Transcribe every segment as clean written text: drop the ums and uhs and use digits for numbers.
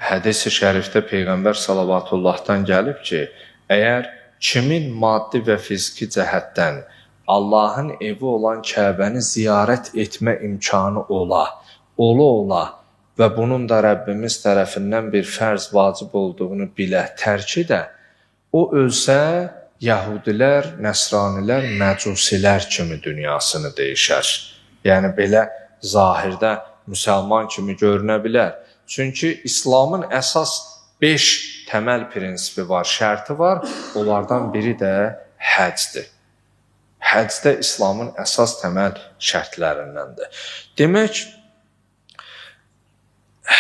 hədis-i şərifdə Peyğəmbər sallavatullahdan gəlib ki, əgər kimin maddi və fiziki cəhətdən Allahın evi olan Kəbəni ziyarət etmə imkanı ola və bunun da Rəbbimiz tərəfindən bir fərz vacib olduğunu bilə, tərk edə, o ölsə, Yəhudilər, Nəsranilər, Məcusilər kimi dünyasını dəyişər. Yəni, belə zahirdə müsəlman kimi görünə bilər. Çünki İslamın əsas 5 təməl prinsipi var, şərti var. Onlardan biri də həcdir. Həcc də İslamın əsas təməl şərtlərindəndir. Demək,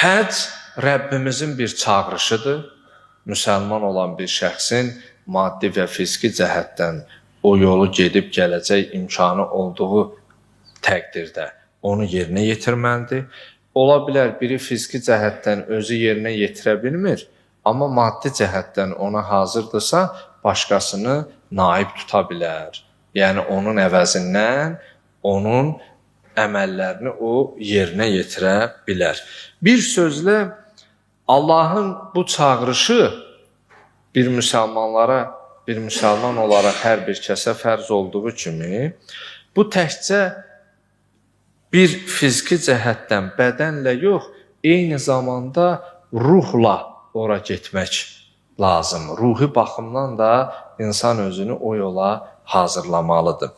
həcc Rəbbimizin bir çağırışıdır. Müsəlman olan bir şəxsin maddi və fiziki cəhətdən o yolu gedib gələcək imkanı olduğu təqdirdə onu yerinə yetirməlidir. Ola bilər, biri fiziki cəhətdən özü yerinə yetirə bilmir, amma maddi cəhətdən ona hazırdırsa, başqasını naib tuta bilər. Yəni, onun əvəzindən onun əməllərini o yerinə yetirə bilər. Bir sözlə, Allahın bu çağırışı bir müsəlman olaraq hər bir kəsə fərz olduğu kimi, bu təkcə bir fiziki cəhətdən, bədənlə yox, eyni zamanda ruhla ora getmək lazım. Ruhi baxımdan da insan özünü o yola hazırlamalıdır.